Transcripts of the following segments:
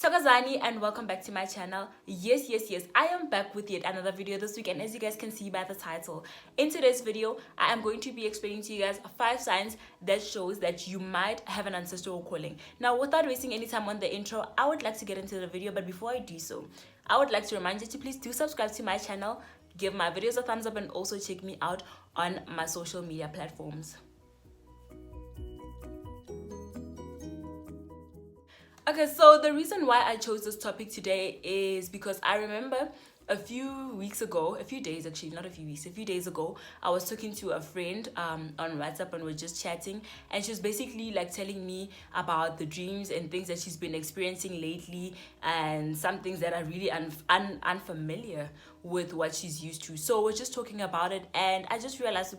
Thokozani, and welcome back to my channel. Yes, I am back with yet another video this week, and as you guys can see by the title, in today's video I am going to be explaining to you guys 5 signs that shows that you might have an ancestral calling. Now, without wasting any time on the intro, I would like to get into the video, but before I do so, I would like to remind you to please do subscribe to my channel, give my videos a thumbs up, and also check me out on my social media platforms. Okay, so the reason why I chose this topic today is because I remember a few days ago, I was talking to a friend on WhatsApp, and we're just chatting, and she was basically like telling me about the dreams and things that she's been experiencing lately, and some things that are really unfamiliar with what she's used to. So we're just talking about it, and I just realized,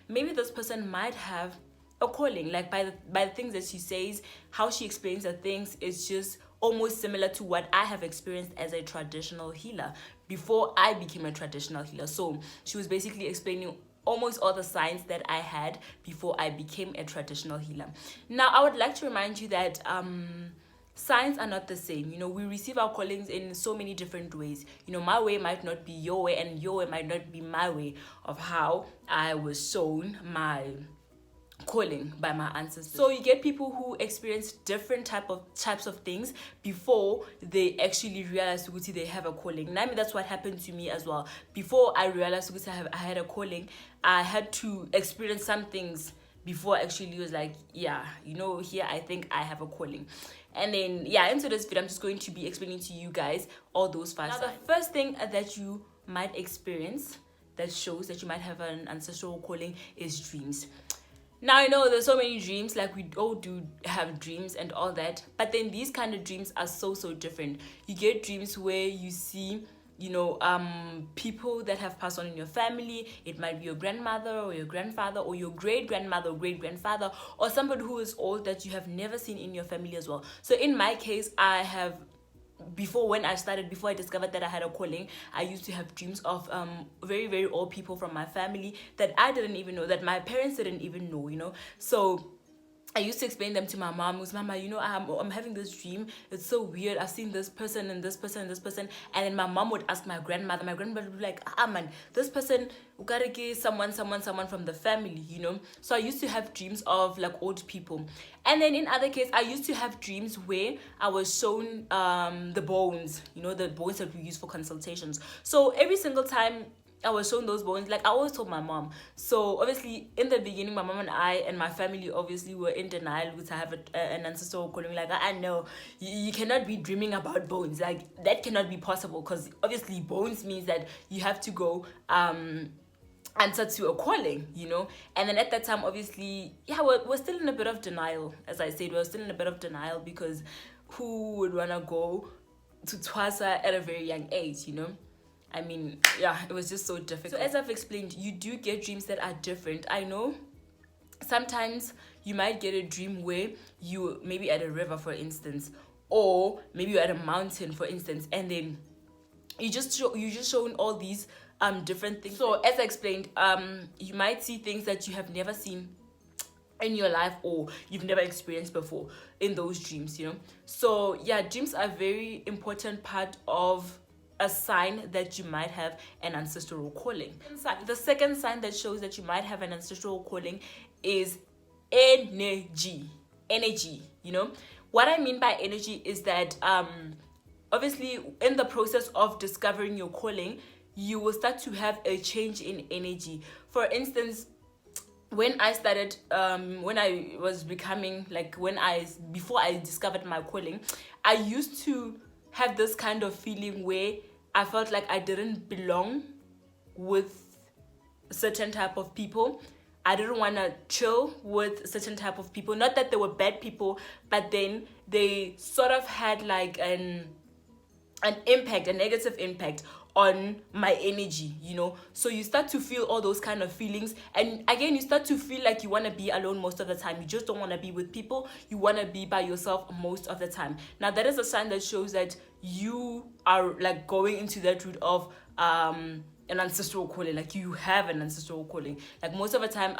maybe this person might have a calling. Like by the things that she says, how she explains the things is just almost similar to what I have experienced as a traditional healer before I became a traditional healer. So she was basically explaining almost all the signs that I had before I became a traditional healer. Now, I would like to remind you that signs are not the same. We receive our callings in so many different ways. My way might not be your way, and your way might not be my way of how I was shown my calling by my ancestors. So you get people who experience different types of things before they actually realize they have a calling. And I mean, that's what happened to me as well. Before I realized I had a calling, I had to experience some things before I actually was like, here I think I have a calling. And then into this video I'm just going to be explaining to you guys all those 5 signs. Now, the first thing that you might experience that shows that you might have an ancestral calling is dreams. Now, I know there's so many dreams, like we all do have dreams and all that, but then these kind of dreams are so different. You get dreams where you see people that have passed on in your family. It might be your grandmother or your grandfather or your great-grandmother or great-grandfather, or somebody who is old that you have never seen in your family as well. So in my case, before I discovered that I had a calling, I used to have dreams of very, very old people from my family that I didn't even know, that my parents didn't even know, So I used to explain them to my mom. It was, Mama, I'm having this dream. It's so weird. I've seen this person and this person and this person. And then my mom would ask my grandmother. My grandmother would be like, man, this person, we gotta get someone from the family, So I used to have dreams of like old people. And then in other cases, I used to have dreams where I was shown the bones, the bones that we use for consultations. So every single time I was shown those bones, like I always told my mom. So obviously in the beginning, my mom and I and my family obviously were in denial because I have an ancestral calling. Like, I know you cannot be dreaming about bones. Like, that cannot be possible, because obviously bones means that you have to go answer to a calling, And then at that time, obviously, we're still in a bit of denial. As I said, we're still in a bit of denial, because who would want to go to Twasa at a very young age, I mean, it was just so difficult. So as I've explained, you do get dreams that are different. I know sometimes you might get a dream where you maybe at a river, for instance, or maybe you're at a mountain, for instance, and then you just shown all these different things. So as I explained, you might see things that you have never seen in your life or you've never experienced before in those dreams, So dreams are a very important part of a sign that you might have an ancestral calling. The second sign that shows that you might have an ancestral calling is energy. What I mean by energy is that obviously in the process of discovering your calling, you will start to have a change in energy. For instance, when I started, before I discovered my calling, I used to have this kind of feeling where I felt like I didn't belong with certain type of people. I didn't want to chill with certain type of people. Not that they were bad people, but then they sort of had like a negative impact on my energy, So you start to feel all those kind of feelings, and again you start to feel like you want to be alone most of the time. You just don't want to be with people. You want to be by yourself most of the time. Now, that is a sign that shows that you are like going into that route of an ancestral calling. Like, you have an ancestral calling. Like, most of the time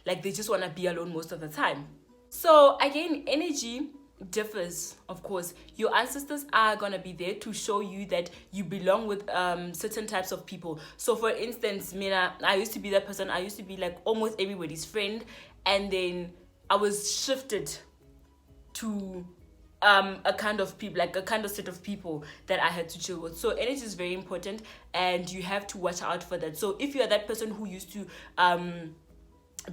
like they just want to be alone most of the time. So again, energy differs. Of course, your ancestors are gonna be there to show you that you belong with certain types of people. So for instance, Mina, I used to be that person. I used to be like almost everybody's friend, and then I was shifted to a kind of people, like a kind of set of people that I had to chill with. So energy is very important, and you have to watch out for that. So if you are that person who used to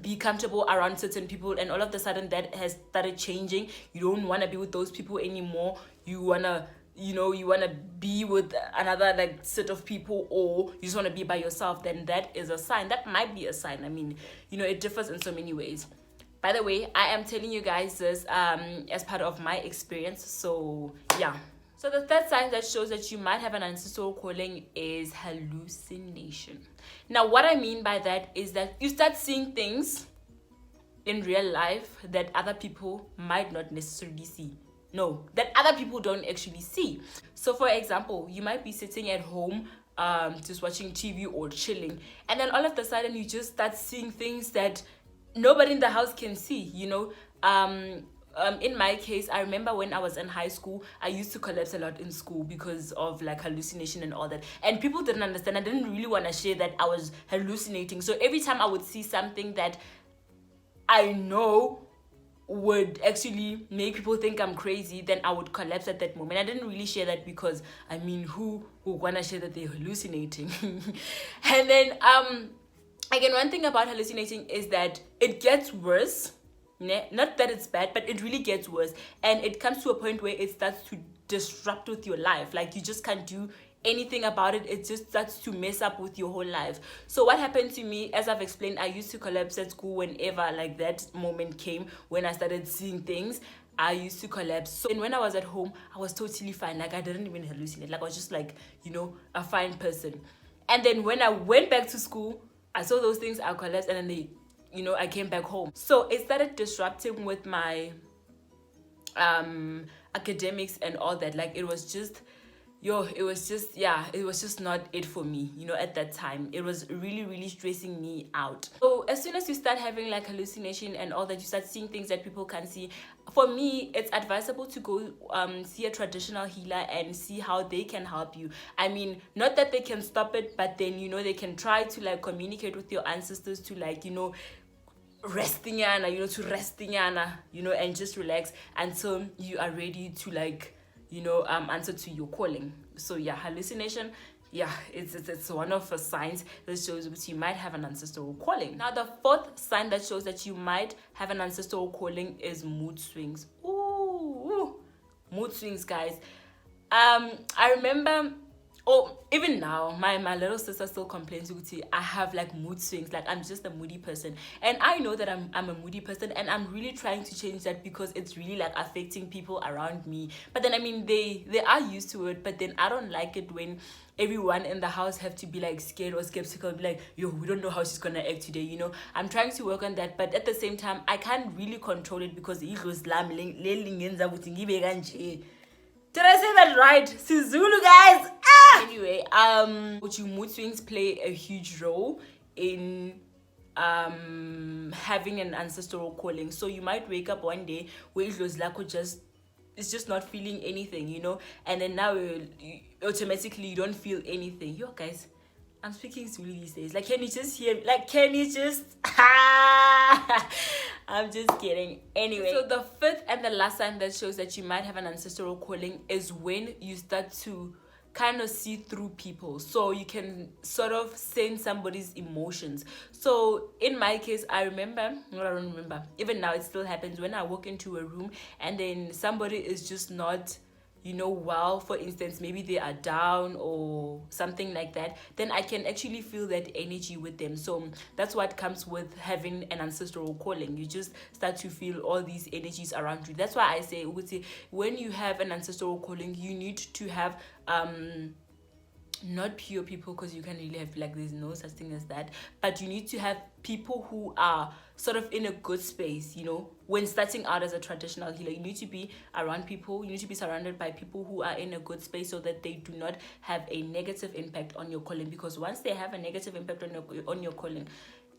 be comfortable around certain people, and all of a sudden that has started changing, you don't want to be with those people anymore, you want to, you want to be with another like set of people, or you just want to be by yourself, then that is a sign. That might be a sign. I mean, it differs in so many ways. By the way, I am telling you guys this as part of my experience. So yeah. So the third sign that shows that you might have an ancestral calling is hallucination. Now, what I mean by that is that you start seeing things in real life that other people might not necessarily see. No, that other people don't actually see. So for example, you might be sitting at home just watching TV or chilling, and then all of a sudden you just start seeing things that nobody in the house can see. In my case, I remember when I was in high school, I used to collapse a lot in school because of like hallucination and all that. And people didn't understand. I didn't really want to share that I was hallucinating. So every time I would see something that I know would actually make people think I'm crazy, then I would collapse at that moment. I didn't really share that because, I mean, who would want to share that they're hallucinating? And then, again, one thing about hallucinating is that it gets worse. Not that it's bad, but it really gets worse, and it comes to a point where it starts to disrupt with your life. Like, you just can't do anything about it. It just starts to mess up with your whole life. So what happened to me, as I've explained, I used to collapse at school whenever like that moment came, when I started seeing things. I used to collapse. So and when I was at home, I was totally fine. Like, I didn't even hallucinate. Like, I was just like, a fine person. And then when I went back to school, I saw those things, I collapsed, and then I came back home. So it started disrupting with my academics and all that. Like, it was just not it for me, at that time. It was really, really stressing me out. So as soon as you start having like hallucination and all that, you start seeing things that people can't see. For me, it's advisable to go see a traditional healer and see how they can help you. I mean, not that they can stop it, but then they can try to like communicate with your ancestors to like restingana, and just relax until you are ready to like answer to your calling. So yeah, hallucination, it's one of the signs that shows that you might have an ancestral calling. Now, the fourth sign that shows that you might have an ancestral calling is mood swings. Ooh, mood swings, guys. I remember, even now, my little sister still complains with me. I have like mood swings. Like, I'm just a moody person, and I know that I'm a moody person, and I'm really trying to change that because it's really like affecting people around me. But then, I mean, they are used to it, but then I don't like it when everyone in the house have to be like scared or skeptical, be like, yo, we don't know how she's gonna act today. I'm trying to work on that, but at the same time, I can't really control it because it was did I say that right? Sizulu, guys. Anyway, mood swings play a huge role in having an ancestral calling. So you might wake up one day where it was like it's just not feeling anything, and then now you automatically you don't feel anything. Yo, guys, I'm speaking Zulu these days. Like, can you just hear? Like, can you just? I'm just kidding. Anyway, so the fifth and the last sign that shows that you might have an ancestral calling is when you start to kind of see through people. So you can sort of sense somebody's emotions. So in my case, I don't remember. Even now, it still happens when I walk into a room and then somebody is just not well, for instance, maybe they are down or something like that, then I can actually feel that energy with them. So that's what comes with having an ancestral calling. You just start to feel all these energies around you. That's why I say, when you have an ancestral calling, you need to have not pure people, because you can't really have, like, there's no such thing as that, but you need to have people who are sort of in a good space. When starting out as a traditional healer, you need to be around people, you need to be surrounded by people who are in a good space so that they do not have a negative impact on your calling, because once they have a negative impact on your calling,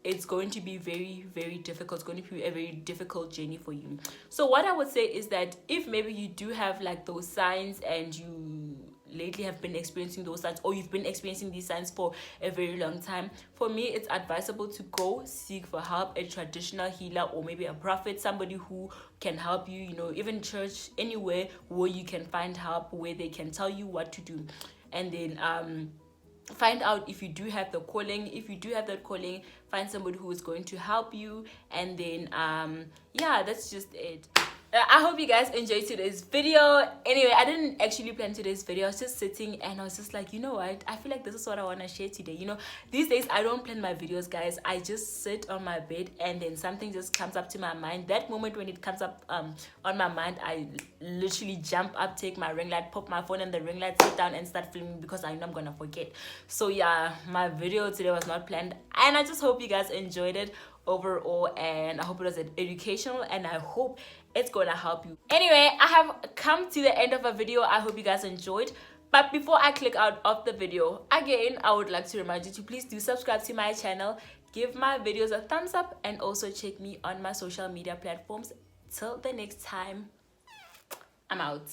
it's going to be very, very difficult. It's going to be a very difficult journey for you. So what I would say is that if maybe you do have like those signs, and you lately have been experiencing those signs, or you've been experiencing these signs for a very long time, for me it's advisable to go seek for help, a traditional healer, or maybe a prophet, somebody who can help you, you know, even church, anywhere where you can find help, where they can tell you what to do. And then find out if you do have the calling. If you do have that calling, find somebody who is going to help you. And then yeah, that's just it. I hope you guys enjoyed today's video. Anyway, I didn't actually plan today's video. I was just sitting and I was just like, you know what, I feel like this is what I want to share today. You know, these days I don't plan my videos, guys. I just sit on my bed and then something just comes up to my mind. That moment when it comes up on my mind, I literally jump up, take my ring light, pop my phone in the ring light, sit down and start filming, because I know I'm gonna forget. So yeah, my video today was not planned, and I just hope you guys enjoyed it overall, and I hope it was educational, and I hope it's gonna help you. Anyway, I have come to the end of a video. I hope you guys enjoyed. But before I click out of the video, again, I would like to remind you to please do subscribe to my channel, give my videos a thumbs up, and also check me on my social media platforms. Till the next time, I'm out.